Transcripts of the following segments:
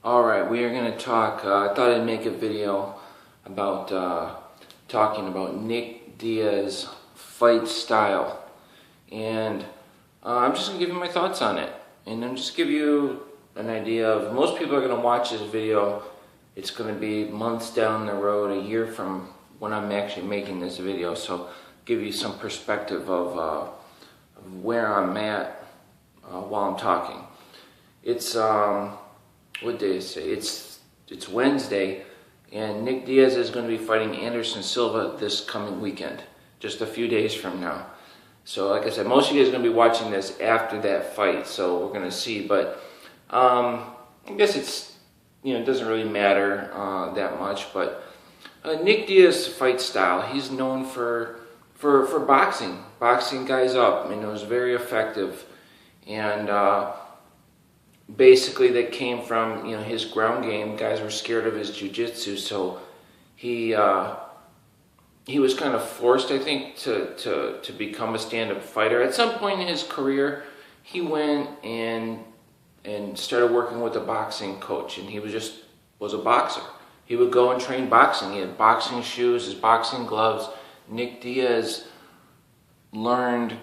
Alright, we are going to talk, I thought I'd make a video about talking about Nick Diaz fight style. And I'm just going to give you my thoughts on it. And then just give you an idea of, most people are going to watch this video, it's going to be months down the road, a year from when I'm actually making this video. So give you some perspective of where I'm at while I'm talking. It's what day is it? It's Wednesday, and Nick Diaz is going to be fighting Anderson Silva this coming weekend, just a few days from now. So like I said, most of you guys are going to be watching this after that fight, so we're going to see. But I guess it's, it doesn't really matter that much. But Nick Diaz's fight style, he's known for boxing guys up. It was very effective, and basically that came from his ground game. Guys were scared of his jiu-jitsu, so he was kind of forced, I think, to become a stand-up fighter. At some point in his career, he went and started working with a boxing coach, and he was a boxer. He would go and train boxing. He had boxing shoes, his boxing gloves. Nick Diaz learned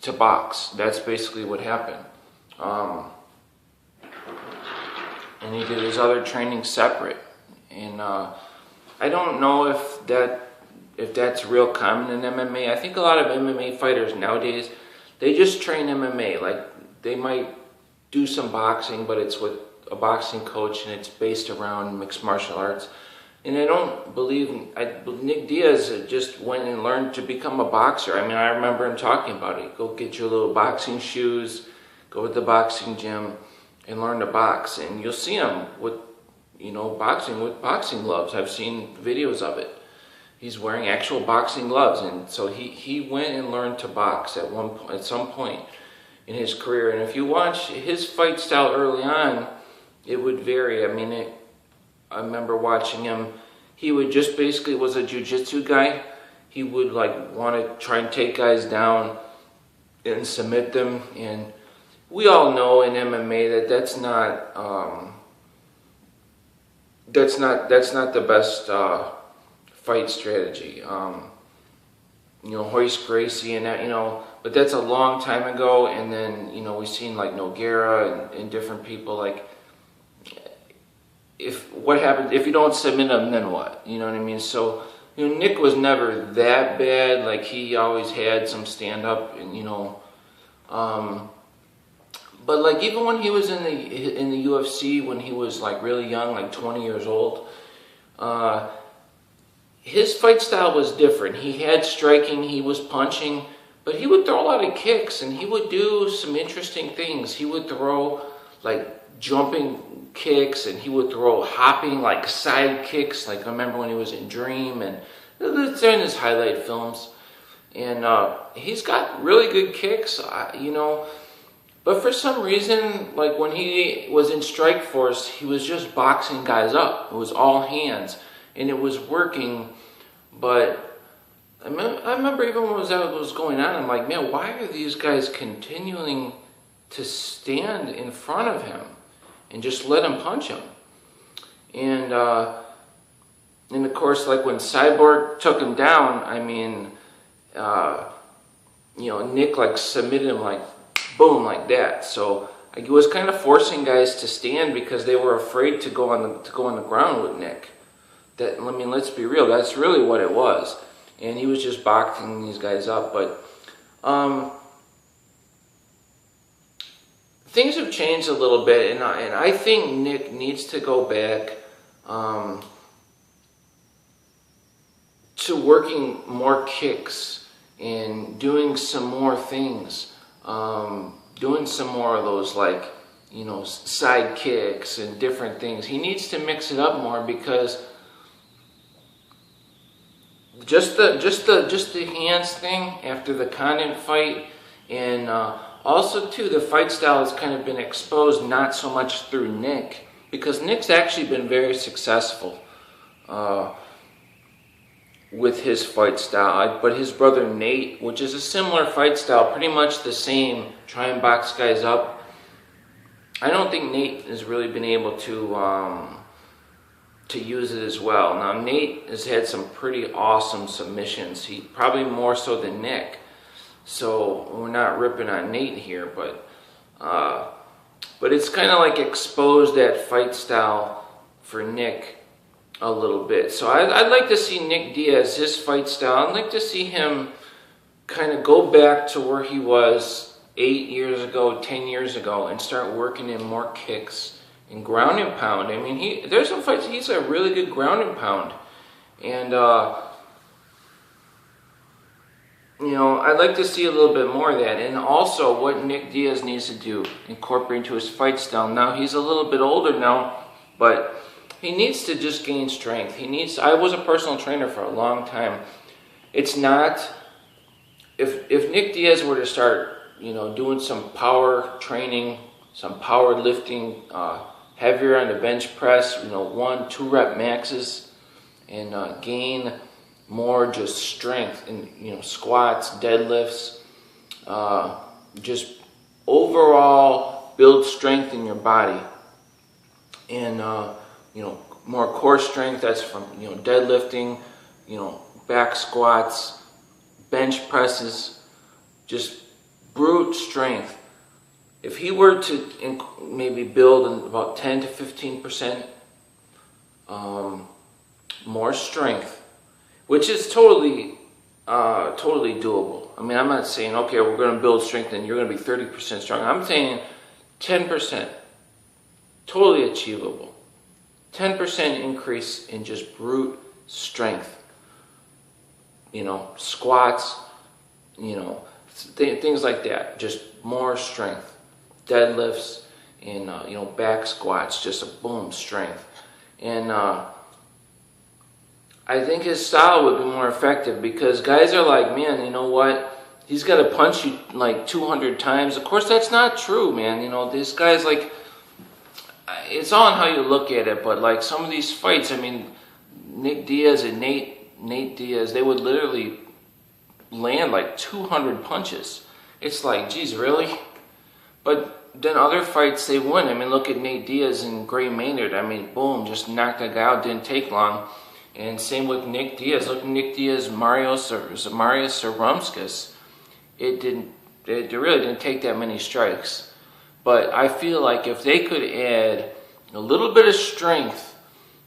to box. That's basically what happened. And he did his other training separate. And I don't know if that's real common in MMA. I think a lot of MMA fighters nowadays, they just train MMA. Like, they might do some boxing, but it's with a boxing coach and it's based around mixed martial arts. And I don't believe, Nick Diaz just went and learned to become a boxer. I mean, I remember him talking about it. Go get your little boxing shoes, go to the boxing gym, and learn to box. And you'll see him with, boxing with boxing gloves. I've seen videos of it. He's wearing actual boxing gloves, and so he went and learned to box at some point in his career. And if you watch his fight style early on, it would vary. I mean, I remember watching him. He would just basically was a jiu-jitsu guy. He would want to try and take guys down and submit them. And we all know in MMA that's not the best fight strategy. Hoist Gracie and that, but that's a long time ago. And then we've seen like Nogueira and different people. What happens if you don't submit them? Then what? You know what I mean? So Nick was never that bad. Like, he always had some stand up, and but even when he was in the UFC, when he was really young, 20 years old, his fight style was different. He had striking, he was punching, but he would throw a lot of kicks, and he would do some interesting things. He would throw jumping kicks, and he would throw hopping side kicks. I remember when he was in Dream, and they're in his highlight films, and he's got really good kicks, But for some reason, when he was in Strikeforce, he was just boxing guys up. It was all hands, and it was working. But I remember even when that was going on, I'm like, man, why are these guys continuing to stand in front of him and just let him punch him? And of course, when Cyborg took him down, I mean, Nick submitted him boom, like that. So he was kind of forcing guys to stand because they were afraid to go on the ground with Nick. Let's be real. That's really what it was, and he was just boxing these guys up. But things have changed a little bit, and I think Nick needs to go back to working more kicks and doing some more things. Doing some more of those side kicks and different things. He needs to mix it up more, because just the hands thing after the Condit fight, and also too the fight style has kind of been exposed, not so much through Nick, because Nick's actually been very successful with his fight style, but his brother Nate, which is a similar fight style, pretty much the same, try and box guys up, I don't think Nate has really been able to use it as well. Now Nate has had some pretty awesome submissions. He probably more so than Nick. So we're not ripping on Nate here, but it's kind of like exposed that fight style for Nick a little bit. So I'd like to see Nick Diaz, his fight style. I'd like to see him kind of go back to where he was 8 years ago, 10 years ago, and start working in more kicks and ground and pound. I mean, there's some fights he's a really good ground and pound, and you know, I'd like to see a little bit more of that. And also what Nick Diaz needs to do, incorporate into his fight style. Now, he's a little bit older now, but he needs to just gain strength. I was a personal trainer for a long time. It's not, if Nick Diaz were to start, you know, doing some power training, some power lifting, heavier on the bench press, you know, 1-2 rep maxes, and gain more just strength in, you know, squats, deadlifts, just overall build strength in your body, and you know, more core strength. That's from, you know, deadlifting, you know, back squats, bench presses, just brute strength. If he were to maybe build about 10 to 15% more strength, which is totally doable. I mean, I'm not saying, okay, we're going to build strength and you're going to be 30% stronger. I'm saying 10%, totally achievable. 10% increase in just brute strength. You know, squats, you know, things like that. Just more strength. Deadlifts and, you know, back squats, just a boom, strength. And I think his style would be more effective, because guys are like, man, you know what? He's got to punch you like 200 times. Of course, that's not true, man. You know, this guy's like, it's all on how you look at it, but like some of these fights, I mean, Nick Diaz and Nate Diaz, they would literally land like 200 punches. It's like, geez, really? But then other fights, they win. I mean, look at Nate Diaz and Gray Maynard. I mean, boom, just knocked that guy out, didn't take long. And same with Nick Diaz. Look at Nick Diaz, Marius Sarumskis. It really didn't take that many strikes. But I feel like if they could add a little bit of strength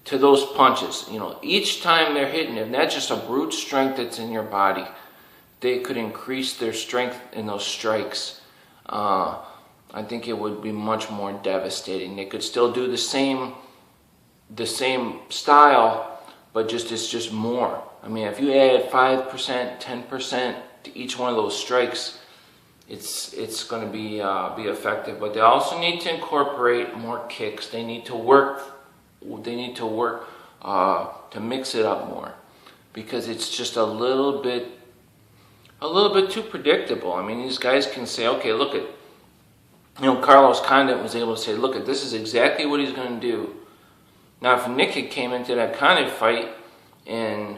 to those punches, you know, each time they're hitting, if that's just a brute strength that's in your body, they could increase their strength in those strikes. I think it would be much more devastating. They could still do the same style, but it's just more. I mean, if you add 5%, 10% to each one of those strikes, it's going to be effective. But they also need to incorporate more kicks. They need to work. They need to work to mix it up more, because it's just a little bit too predictable. I mean, these guys can say, okay, look at, you know, Carlos Condit was able to say, look at, this is exactly what he's going to do. Now, if Nick had came into that Condit fight and,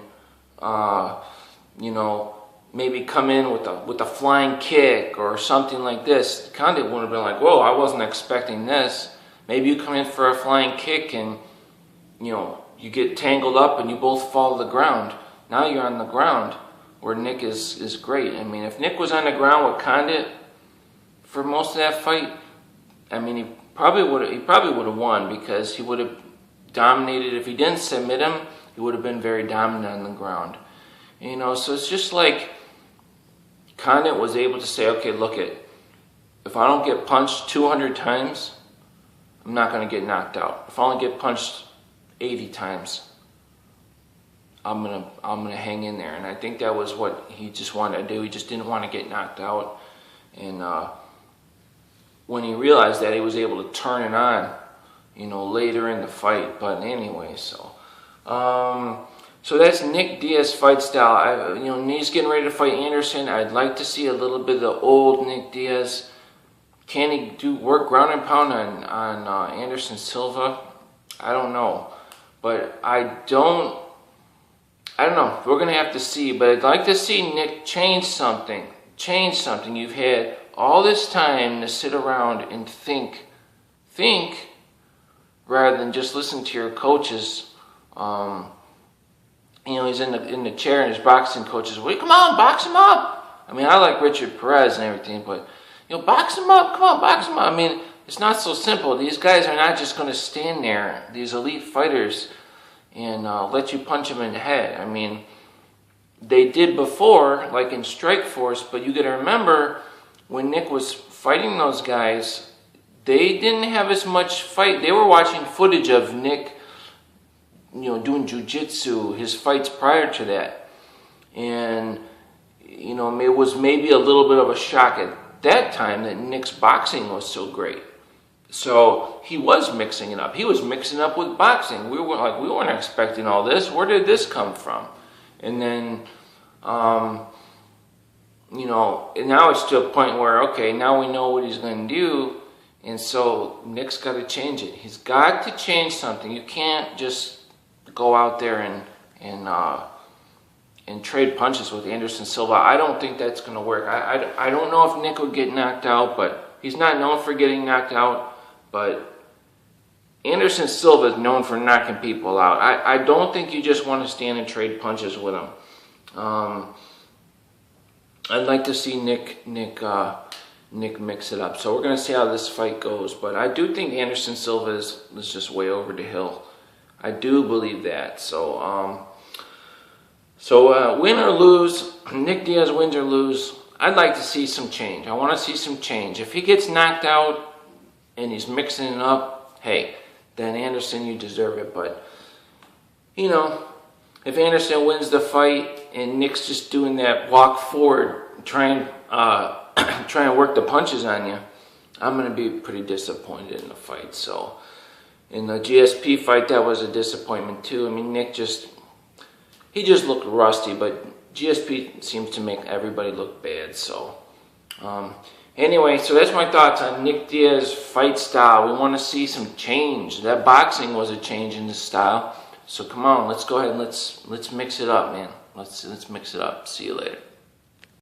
you know, maybe come in with a flying kick or something like this, Condit would have been like, whoa, I wasn't expecting this. Maybe you come in for a flying kick and, you know, you get tangled up and you both fall to the ground. Now you're on the ground, where Nick is great. I mean, if Nick was on the ground with Condit for most of that fight, I mean, he probably would have won, because he would have dominated. If he didn't submit him, he would have been very dominant on the ground. You know, so it's just like Condit was able to say, okay, look it, if I don't get punched 200 times, I'm not going to get knocked out. If I only get punched 80 times, I'm gonna hang in there. And I think that was what he just wanted to do. He just didn't want to get knocked out. And when he realized that, he was able to turn it on, you know, later in the fight. But anyway, so that's Nick Diaz's fight style. You know, he's getting ready to fight Anderson. I'd like to see a little bit of the old Nick Diaz. Can he work ground and pound on Anderson Silva? I don't know, but I don't know. We're gonna have to see. But I'd like to see Nick change something. Change something. You've had all this time to sit around and think think rather than just listen to your coaches. He's in the chair and his boxing coaches, well, come on, box him up. I mean, I like Richard Perez and everything, but, box him up, come on, box him up. I mean, it's not so simple. These guys are not just going to stand there, these elite fighters, and let you punch them in the head. I mean, they did before, like in Strikeforce, but you got to remember, when Nick was fighting those guys, they didn't have as much fight. They were watching footage of Nick, doing jiu-jitsu, his fights prior to that. And, it was maybe a little bit of a shock at that time that Nick's boxing was so great. So he was mixing it up. He was mixing up with boxing. We weren't expecting all this. Where did this come from? And then, and now it's to a point where, okay, now we know what he's going to do. And so Nick's got to change it. He's got to change something. You can't just go out there and trade punches with Anderson Silva. I don't think that's going to work. I don't know if Nick would get knocked out, but he's not known for getting knocked out. But Anderson Silva is known for knocking people out. I don't think you just want to stand and trade punches with him. I'd like to see Nick mix it up. So we're going to see how this fight goes. But I do think Anderson Silva is just way over the hill. I do believe that. So win or lose, Nick Diaz wins or lose, I'd like to see some change. I want to see some change. If he gets knocked out and he's mixing it up, hey, then Anderson, you deserve it. But, if Anderson wins the fight and Nick's just doing that walk forward, trying to work the punches on you, I'm going to be pretty disappointed in the fight. So in the GSP fight, that was a disappointment too. I mean, Nick just looked rusty, but GSP seems to make everybody look bad. So anyway, so that's my thoughts on Nick Diaz's fight style. We want to see some change. That boxing was a change in the style. So come on, let's go ahead and let's mix it up, man. Let's mix it up. See you later.